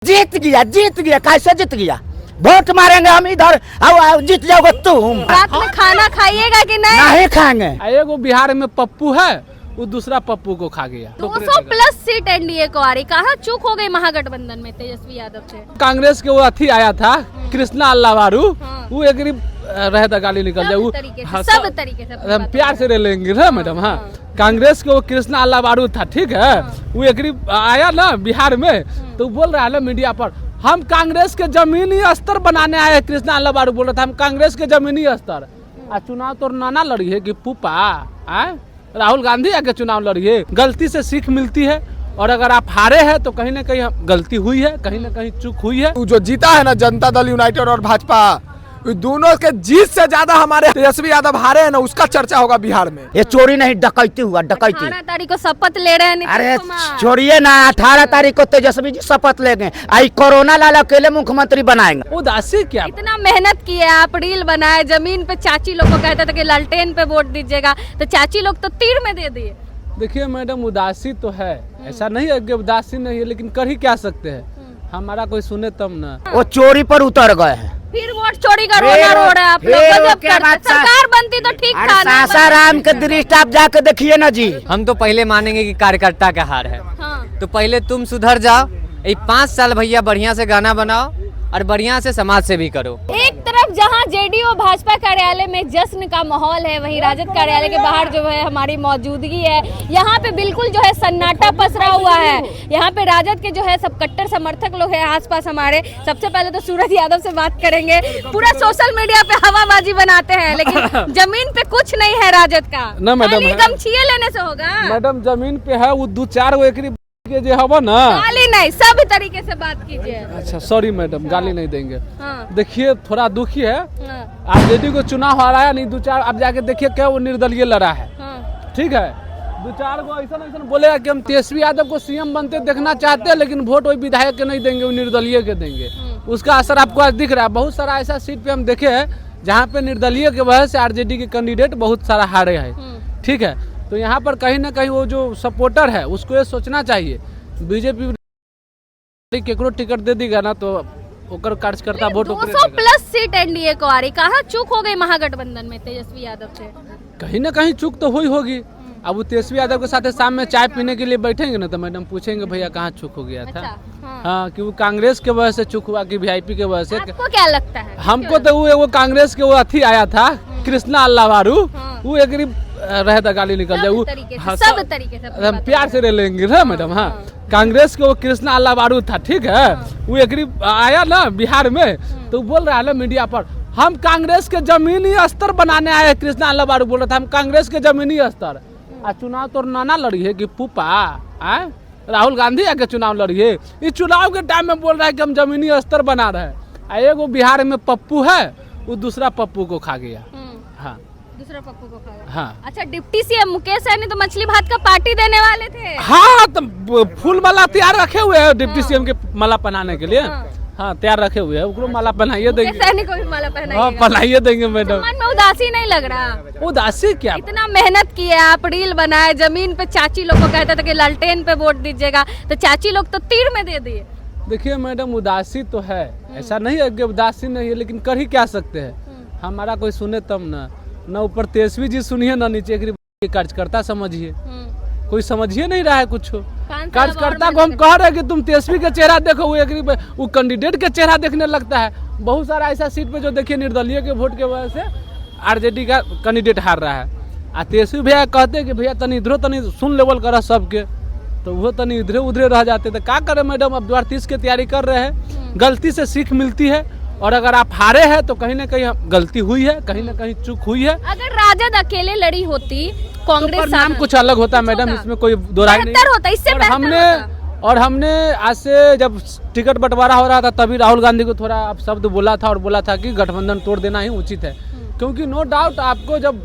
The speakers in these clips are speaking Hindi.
जीत गया कैसे जीत गया। वोट मारेंगे हम इधर, आओ जीत जाओगे तुम। रात में खाना खाइएगा कि नहीं? नहीं खाएंगे। एगो बिहार में पप्पू है, वो दूसरा पप्पू को खा गया। 200 प्लस सीट एनडीए को आ रही, कहाँ चूक हो गई महागठबंधन में तेजस्वी यादव से? कांग्रेस के वो अथी आया था कृष्णा अल्लावारू, वो एक रहे था गाली निकल जाए, सब तरीके से हम प्यार से ले लेंगे ना मैडम। हाँ, कांग्रेस के वो कृष्णा अल्लावारू था, ठीक है। वो एक आया ना बिहार में, तो बोल रहा है ना मीडिया पर, हम कांग्रेस के जमीनी स्तर बनाने आए हैं। कृष्णा अल्लावारू बोल रहा था हम कांग्रेस के जमीनी स्तर। चुनाव तो नाना लड़ी है कि पुपा आए राहुल गांधी आके चुनाव लड़ी है। गलती से सीख मिलती है, और अगर आप हारे हैं तो कहीं ना कहीं गलती हुई है, कहीं ना कहीं चूक हुई है। जो जीता है ना जनता दल यूनाइटेड और भाजपा, दोनों के जीत से ज्यादा हमारे तेजस्वी यादव हारे हैं ना, उसका चर्चा होगा बिहार में। ये चोरी नहीं डकैती हुआ, डकैती। 18 तारीख को शपथ ले रहे हैं अरे नीतीश कुमार। छोड़िए ना, 18 तारीख को तेजस्वी जी शपथ लेंगे। आई कोरोना लाल अकेले मुख्यमंत्री बनाएंगे। उदासी क्या इतना मेहनत किए आप, रील बनाए, जमीन पे चाची लोग को कहते थे कि लालटेन पे वोट दीजिएगा, तो चाची लोग तो तीर में दे दिए। देखिए मैडम, उदासी तो है, ऐसा नहीं है कि उदासी नहीं है, लेकिन कर ही क्या सकते हैं। हमारा कोई सुने तब ना। वो चोरी पर उतर गए हैं। फिर वोट चोरी का रोना रो रहे हैं आप लोग। गजब करते। सरकार बनती तो ठीक था ना। सासाराम के दृष्टि आप जाके देखिए ना जी। हम तो पहले मानेंगे कि कार्यकर्ता का हार है। हाँ। तो पहले तुम सुधर जाओ, 5 साल भैया बढ़िया से गाना बनाओ और बढ़िया से समाज सेवी करो। एक तरफ जहां जेडीयू भाजपा कार्यालय में जश्न का माहौल है, वहीं राजद कार्यालय के बाहर जो है हमारी मौजूदगी है। यहाँ पे बिल्कुल जो है सन्नाटा पसरा हुआ है। यहाँ पे राजद के जो है सब कट्टर समर्थक लोग हैं आसपास हमारे। सबसे पहले तो सूरज यादव से बात करेंगे। पूरा सोशल मीडिया पे हवाबाजी बनाते हैं, लेकिन जमीन पे कुछ नहीं है राजद का। ना मैडम, गमछिए लेने से होगा मैडम। जमीन पे है वो 2-4 गो एकरी के जे हवा ना, गाली नहीं, सब तरीके से बात कीजिए। अच्छा सॉरी मैडम, गाली नहीं देंगे। हाँ। देखिए थोड़ा दुखी है, हाँ। आरजेडी को चुनाव हारा नहीं 2-4, अब जाके देखिए क्या वो निर्दलीय लड़ा है। हाँ। ठीक है, 2-4 गो ऐसा बोलेगा कि हम तेजस्वी यादव को सीएम बनते देखना चाहते हैं, लेकिन वोट वही विधायक के नहीं देंगे, वो निर्दलीय के देंगे। उसका असर आपको आज दिख रहा है। बहुत सारा ऐसा सीट पे हम देखे हैं जहाँ पे निर्दलीय के वजह से आरजेडी के कैंडिडेट बहुत सारा हारे हैं। ठीक है, तो यहाँ पर कहीं ना कहीं वो जो सपोर्टर है उसको ये सोचना चाहिए, बीजेपी केकरो टिकट दे देगा ना तो ओकर कार्यकर्ता वोट 200 प्लस सीट एनडीए को आ रही, कहाँ चूक हो गई महागठबंधन में तेजस्वी यादव से? कहीं ना कहीं चूक तो हुई होगी। अब वो तेजस्वी यादव के साथ शाम में चाय पीने के लिए बैठेंगे ना, तो मैडम पूछेंगे भैया कहाँ चूक हो गया था। अच्छा, हाँ। हाँ, कि वो कांग्रेस के वजह से चूक हुआ कि वीआईपी के वजह से। आपको क्या लगता है? हमको तो वो कांग्रेस के वो अथी आया था कृष्णा अल्लावारू, वो एक रहे था गाली निकल जाए, वो सब तरीके से हम प्यार से ले लेंगे ना मैडम। हाँ, कांग्रेस के वो कृष्णा अल्लावारू था, ठीक है। वो एक आया ना बिहार में, तो बोल रहा है ना मीडिया पर, हम कांग्रेस के जमीनी स्तर बनाने आए हैं। कृष्णा अल्लावारू बोल रहा था हम कांग्रेस के जमीनी स्तर। चुनाव तो नाना लड़ी है कि पुपा आए राहुल गांधी आके चुनाव लड़ी है। इस चुनाव के टाइम में बोल रहा है कि हम जमीनी स्तर बना रहे हैं। एगो बिहार में पप्पू है, वो दूसरा पप्पू को खा गया। हाँ, दूसरा पप्पू को खा गया। हाँ। अच्छा, डिप्टी सीएम मुकेश सहनी तो मछली भात का पार्टी देने वाले थे। हाँ, तो फूल माला तैयार रखे हुए हैं डिप्टी सीएम के माला पहनाने के लिए। हाँ, तैयार रखे हुए हैं, उसको माला पहनाइए देंगे। सहनी को भी माला पहनाइएगा। हाँ, पहनाइए देंगे मैडम। मन में उदासी नहीं लग रहा? उदासी क्या, इतना मेहनत किए आप, रील बनाए, जमीन पे चाची लोग को कहते थे कि लालटेन पे वोट दीजिएगा, तो चाची लोग तो तीर में दे दिए। देखिए मैडम, उदासी तो है, ऐसा नहीं है कि उदासी नहीं है, लेकिन कर ही क्या सकते हैं। हमारा कोई सुने तब ना ऊपर तेजस्वी जी सुनिए ना नीचे कार्यकर्ता समझिए। कोई समझिए नहीं रहा है कुछ। कार्यकर्ता को हम कह रहे हैं कि तुम तेजस्वी का चेहरा देखो, वो कैंडिडेट का चेहरा देखने लगता है। बहुत सारा ऐसा सीट पे जो देखिए निर्दलीय के वोट के वजह से आरजेडी का कैंडिडेट हार रहा है। तेजस्वी भैया कहते हैं कि भैया तनी इधरो तनी सुन लेवल करा सबके, तो वो तनी इधरे उधरे रह जाते। तो क्या करें मैडम, अब 2030 की तैयारी कर रहे हैं। गलती से सीख मिलती है, और अगर आप हारे हैं तो कहीं ना कहीं गलती हुई है, कहीं ना कहीं चूक हुई है। अगर राजद अकेले लड़ी होती, कांग्रेस तो नाम कुछ अलग होता मैडम, इसमें कोई दोराई नहीं होता, इससे और हमने आज से जब टिकट बंटवारा हो रहा था तभी राहुल गांधी को थोड़ा आप शब्द बोला था, और बोला था कि गठबंधन तोड़ देना ही उचित है। क्योंकि नो डाउट आपको जब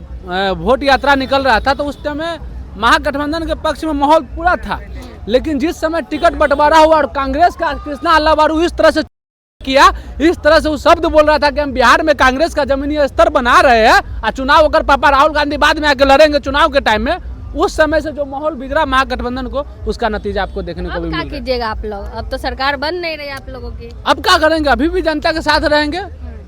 वोट यात्रा निकल रहा था तो उस समय महागठबंधन के पक्ष में माहौल पूरा था, लेकिन जिस समय टिकट बंटवारा हुआ और कांग्रेस का कृष्णा अल्लावारू इस तरह से किया, इस तरह से वो शब्द बोल रहा था कि हम बिहार में कांग्रेस का जमीनी स्तर बना रहे हैं, और चुनाव अगर पापा राहुल गांधी बाद में आके लड़ेंगे चुनाव के टाइम में, उस समय से जो माहौल बिगड़ा महागठबंधन को, उसका नतीजा आपको देखने को भी अब क्या मिल रहा है। कीजिएगा आप लोग? अब तो सरकार बन नहीं रही आप लोगों की। अब क्या करेंगे, अभी भी जनता के साथ रहेंगे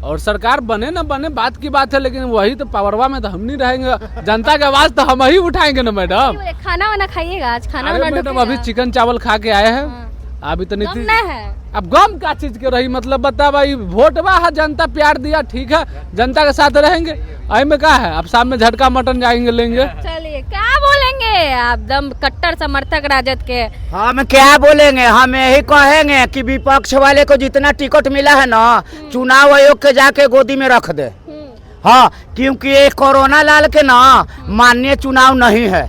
और सरकार बने ना बने बात की बात है, लेकिन वही तो पावरवा में तो हम नहीं रहेंगे। जनता की आवाज तो हम ही उठाएंगे ना मैडम। खाना वाना खाइएगा आज? खाना अरे वाना मैडम ढुकेगा? अभी चिकन चावल खा के आए हैं। अभी तो गम नीतीश ना है। अब गम का चीज के रही, मतलब बता भाई, वोटवा है, जनता प्यार दिया, ठीक है, जनता के साथ रहेंगे। आई में क्या है, अब शाम में झटका मटन जाएंगे लेंगे। चलिए क्या बोलेंगे आप, दम कट्टर समर्थक राजद के? हम क्या बोलेंगे, हम यही कहेंगे कि विपक्ष वाले को जितना टिकट मिला है ना, चुनाव आयोग के जाके गोदी में रख दे। हाँ, क्योंकि ये कोरोना लाल के ना माननीय चुनाव नहीं है,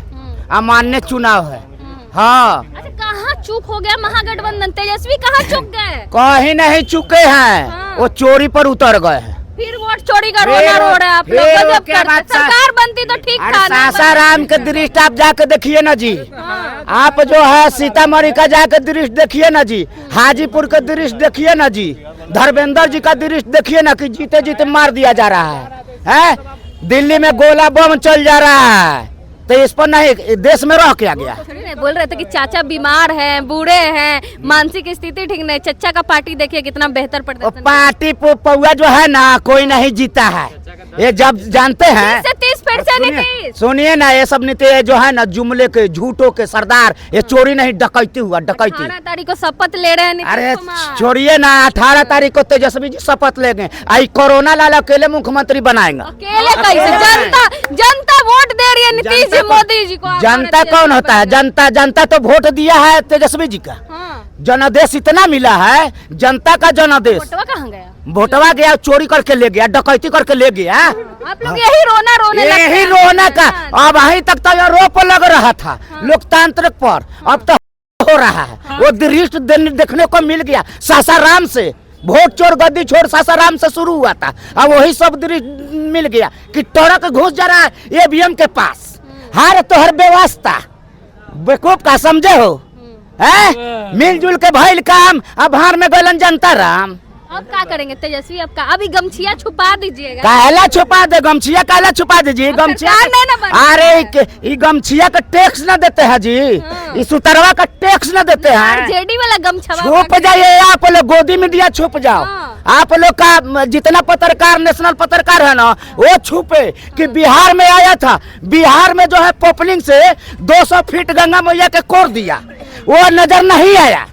अमान्य चुनाव है। हाँ, अच्छा कहाँ चूक हो गया महागठबंधन? तेजस्वी कहाँ चूक गए? कहीं नहीं चुके हैं, हाँ। वो चोरी पर उतर गए हैं। फिर वोट चोरी का रोना रो रहे हैं आप लोग। फिर गजब क्या करते। बात सा- सरकार बनती तो ठीक अरे था ना। सासाराम के दृष्टि आप जाके देखिए ना जी, आप जो है सीतामढ़ी का जाके दृश्य देखिए ना जी, हाजीपुर का दृश्य देखिए ना जी, धर्मेंद्र जी का दृश्य देखिए ना कि जीते जीते मार दिया जा रहा है। दिल्ली में गोला बम चल जा रहा है, तो इस पर नहीं देश में रह क्या गया। नहीं, बोल रहे थे कि चाचा बीमार हैं, बूढ़े हैं, मानसिक स्थिति ठीक नहीं। चचा का पार्टी देखिए कितना बेहतर वो प्रदर्शन। पार्टी पौआ जो है ना, कोई नहीं जीता है। ये जब जानते हैं 30 फिर से नीतीश। सुनिए ना, ये सब नीति जो है ना, जुमले के झूठों के सरदार, ये चोरी नहीं डकैती हुआ, डकैती। 18 तारीख को शपथ ले रहे हैं अरे नीतीश कुमार। छोड़िए ना, 18 तारीख को तेजस्वी जी शपथ लेंगे। आई कोरोना लाल अकेले मुख्यमंत्री बनाएंगे। अकेले कैसे? जनता वोट दे रही है नीतीश जी, मोदी जी को। जनता कौन होता है? जनता तो वोट दिया है तेजस्वी जी का। हाँ। जनादेश इतना मिला है, जनता का जनादेश। वोटवा कहाँ गया? वोटवा गया, चोरी करके ले गया, डकैती करके ले गया। आप लोग यही रोने लगते यही हैं। रोना का। अब अभी तक तो आरोप लग रहा था लोकतांत्रिक पर, अब तो हो रहा है। वो दृश्य देखने को मिल गया सासाराम से। वोट चोर गद्दी छोड़ सासाराम से शुरू हुआ था, अब वही सब दृश्य मिल गया कि ट्रक घुस जा रहा है ईवीएम के पास। हार तो हर व्यवस्था बेवकूफ का समझे हो, है मिलजुल के भइल काम। अब हार में गलन जनता राम। अब क्या करेंगे तेजस्वी? अब का अभी गमछिया छुपा दीजिएगा। काला छुपा दे, गमछिया काला छुपा दीजिए। गमछिया सरकार नहीं ना बनी। अरे ये गमछिया का टैक्स न देते हैं जी, इस उतरवा का टैक्स न देते हैं। जेडी वाला गमछा छुप जाइए आप लोग, गोदी में दिया छुप जाओ। हाँ। आप लोग का जितना पत्रकार, नेशनल पत्रकार है ना, वो छुपे कि बिहार में आया था। बिहार में जो है पोपलिंग से 200 फीट गंगा मैया के कोर दिया, वो नजर नहीं आया।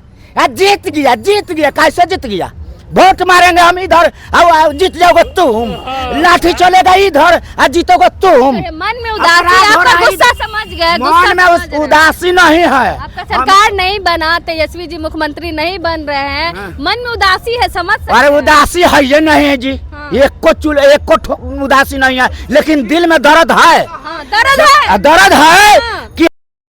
जीत गया, जीत गया, कैसे जीत गया? वोट मारेंगे हम इधर, अब जीत जाओगे तुम, लाठी चलेगा इधर, और जीतोगे तुम। मन में उदासी, आपका गुस्सा समझ गए। मन में उदासी नहीं है। आपका सरकार नहीं बना, तेजस्वी जी मुख्यमंत्री नहीं बन रहे हैं, मन में उदासी है, समझ सकते अरे हैं। उदासी है ये नहीं है जी, एक को उदासी नहीं है, लेकिन दिल में दर्द है। हाँ, दर्द है। दर्द है हाँ। कि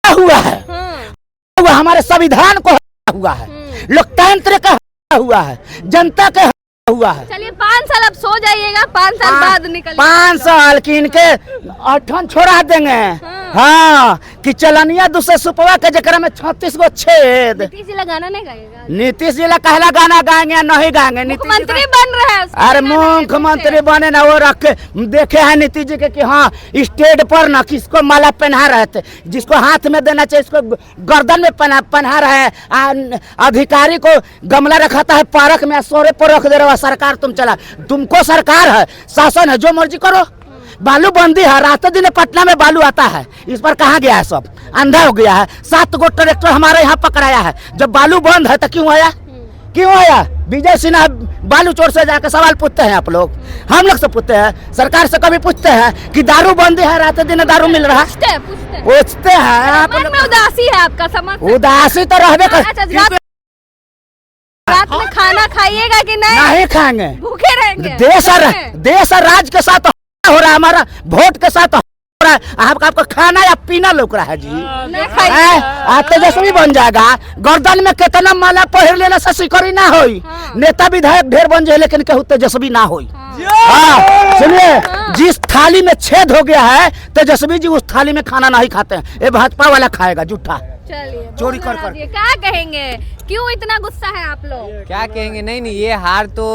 हुआ है, हाँ। हुआ हमारे संविधान को हुआ है, लोकतंत्र का हुआ है, जनता का हुआ है। चलिए 5 साल अब सो जाइएगा, 5 साल बाद निकल 5 साल की इनके अठन छोड़ा देंगे। हाँ, कि चलनिया दूसरे सुपवा के जकरा में 36 गो छेद। नीतीश जी गाना नहीं गाएगा? नीतीश जी ला कहला गाना गाएंगे या नहीं गाएंगे? नीतीश जी मुख्यमंत्री बन रहे हैं। अरे मुख्यमंत्री बने ना, वो रखे देखे हैं नीतीश जी के कि हाँ स्टेज पर ना किसको माला पहना रहे थे, जिसको हाथ में देना चाहिए इसको गर्दन में पहना रहे हैं। अधिकारी को गमला रखाता है पार्क में, सोरे पर रख दे रहा। सरकार तुम चला, तुमको सरकार है, शासन है, जो मर्जी करो। बालू बंदी है, रात दिन पटना में बालू आता है, इस पर कहाँ गया है? सब अंधा हो गया है। 7 गो ट्रैक्टर हमारे यहाँ पकड़ाया है। जब बालू बंद है तो क्यों आया? क्यों आया? विजय सिन्हा बालू चोर से जाकर सवाल पूछते हैं आप लोग, हम लोग से पूछते हैं, सरकार से कभी पूछते हैं कि दारू बंदी है, रात दिन दारू मिल रहा है? पूछते हैं। मन में उदासी है आपका, समझ सकते हैं। उदासी तो रहबे कर। रात में खाना खाइएगा कि नहीं? नहीं खाएंगे, भूखे रहेंगे। देश और राज्य के साथ हो रहा है, हमारा वोट के साथ हो रहा है। आपका खाना या पीना लोक रहा है जी। नहीं खाइए। तेजस्वी बन जाएगा, गर्दन में कितना माला पहिर लेना से सिकरी ना होई। नेता विधायक ढेर बन जाए, लेकिन कहूँ तेजस्वी ना होई। हाँ, सुनिए, जिस थाली में छेद हो गया है, तेजस्वी जी उस थाली में खाना नहीं खाते हैं। ये भाजपा वाला खाएगा जूठा। चलिए, चोरी कर कर। क्या कहेंगे? क्यों इतना गुस्सा है आप लोग? क्या कहेंगे, नहीं ये हार तो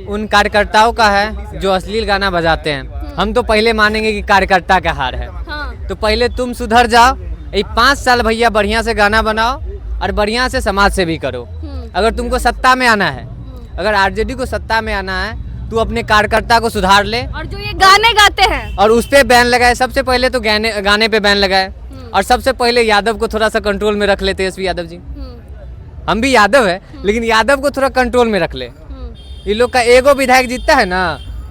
उन कार्यकर्ताओं का है जो अश्लील गाना बजाते हैं। हम तो पहले मानेंगे कि कार्यकर्ता का हार है। हाँ। तो पहले तुम सुधर जाओ। ये 5 साल भैया बढ़िया से गाना बनाओ और बढ़िया से समाज से भी करो। अगर तुमको सत्ता में आना है, अगर आरजेडी को सत्ता में आना है, तू अपने कार्यकर्ता को सुधार ले। और जो ये गाने गाते हैं और उस पे बैन लगाए। सबसे पहले तो गाने पे बैन लगाए। और सबसे पहले यादव को थोड़ा सा कंट्रोल में रख ले। तेजस्वी यादव जी, हम भी यादव है, लेकिन यादव को थोड़ा कंट्रोल में रख ले। ये लोग का एगो विधायक जीतता है ना,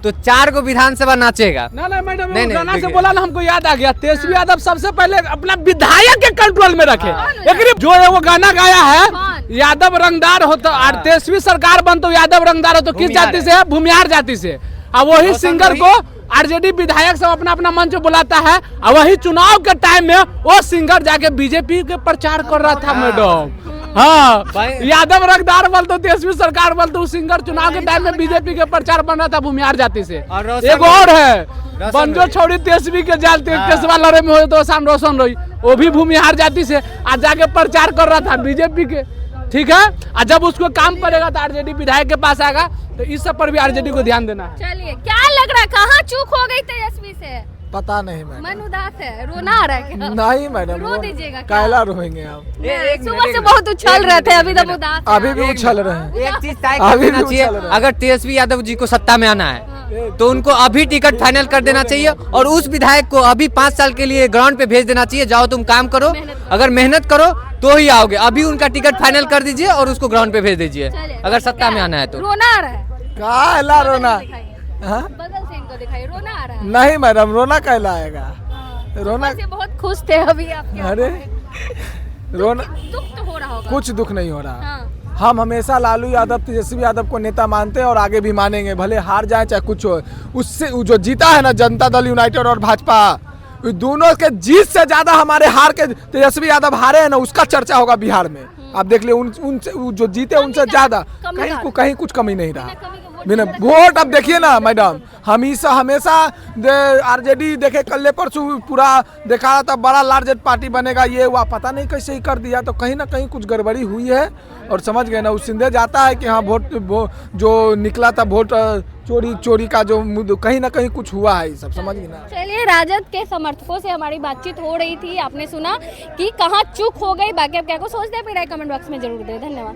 तो 4 को विधानसभा नाचेगा। ना मैडम, नहीं, गाना से देखिए। बोला ना, हमको याद आ गया। तेजस्वी यादव सबसे पहले अपना विधायक के कंट्रोल में रखे। लेकिन जो है वो गाना गाया है, यादव रंगदार हो तो और तेजस्वी सरकार बन तो यादव रंगदार हो तो किस जाति से है? भूमिहार जाति से। और वही सिंगर को आरजेडी विधायक सब अपना अपना मंच बुलाता है, और वही चुनाव के टाइम में वो सिंगर जाके बीजेपी के प्रचार कर रहा था मैडम। हाँ, यादव रंगदार बोल तो तेजस्वी सरकार बोल तो सिंगर चुनाव के टाइम में बीजेपी के प्रचार बन रहा था भूमिहार जाति से। एक और है बंजो छोड़ी तेजस्वी के जाल तेजस्वा लड़े में हो तो शाम रोशन रही, वो भी भूमिहार जाति से आज जाके प्रचार कर रहा था बीजेपी के। ठीक है, और जब उसको काम पड़ेगा तो आरजेडी विधायक के पास आएगा, तो इस सब पर भी आरजेडी को ध्यान देना है। चलिए, क्या लग रहा है कहाँ चूक हो गई तेजस्वी से? पता नहीं मैडम, मन उदास है, रोना आ रहा है क्या? नहीं मैडम, रो दीजिएगा क्या? कायला रोएंगे आप? सुबह से बहुत उछल रहे थे, अभी तक उदास है। अभी भी उछल रहे हैं। एक चीज तय अभी कर देना भी चाहिए, उछल रहे हैं। अगर तेजस्वी यादव जी को सत्ता में आना है तो उनको अभी टिकट फाइनल कर देना चाहिए। और उस विधायक को अभी 5 साल के लिए ग्राउंड पे भेज देना चाहिए। जाओ तुम काम करो, अगर मेहनत करो तो ही आओगे। अभी उनका टिकट फाइनल कर दीजिए और उसको ग्राउंड पे भेज दीजिए, अगर सत्ता में आना है तो। रोना आ रहा है, कायला रोना? हाँ? बगल से इनको दिखाई, रोना आ रहा है। नहीं मैडम, रोना कायला आएगा? रोना? से बहुत खुश थे अभी आपके। अरे रोना, दुख तो हो रहा होगा। कुछ दुख नहीं हो रहा। हाँ। हम हमेशा लालू यादव, तेजस्वी यादव को नेता मानते हैं और आगे भी मानेंगे, भले हार जाए चाहे कुछ हो। उससे जो जीता है ना जनता दल यूनाइटेड और भाजपा, दोनों के जीत से ज्यादा हमारे हार के तेजस्वी यादव हारे हैं ना, उसका चर्चा होगा बिहार में। आप देख लिए उनसे जो जीते उनसे ज्यादा कहीं कुछ कमी नहीं रहा। बिना वोट अब देखिए ना मैडम, हमेशा आरजेडी देखे कल परसों पूरा देखा रहा था बड़ा लार्जेस्ट पार्टी बनेगा, ये हुआ पता नहीं कैसे ही कर दिया। तो कहीं ना कहीं कुछ गड़बड़ी हुई है और समझ गए ना, उस सिंधे जाता है कि हाँ वोट जो निकला था वोट चोरी का जो कहीं ना कहीं कुछ हुआ है, सब समझ गए ना। चलिए, राजद के समर्थकों से हमारी बातचीत हो रही थी, आपने सुना कि कहाँ चूक हो गई। बाकी आप क्या को सोचते हैं, फिर कमेंट बॉक्स में जरूर दें। धन्यवाद।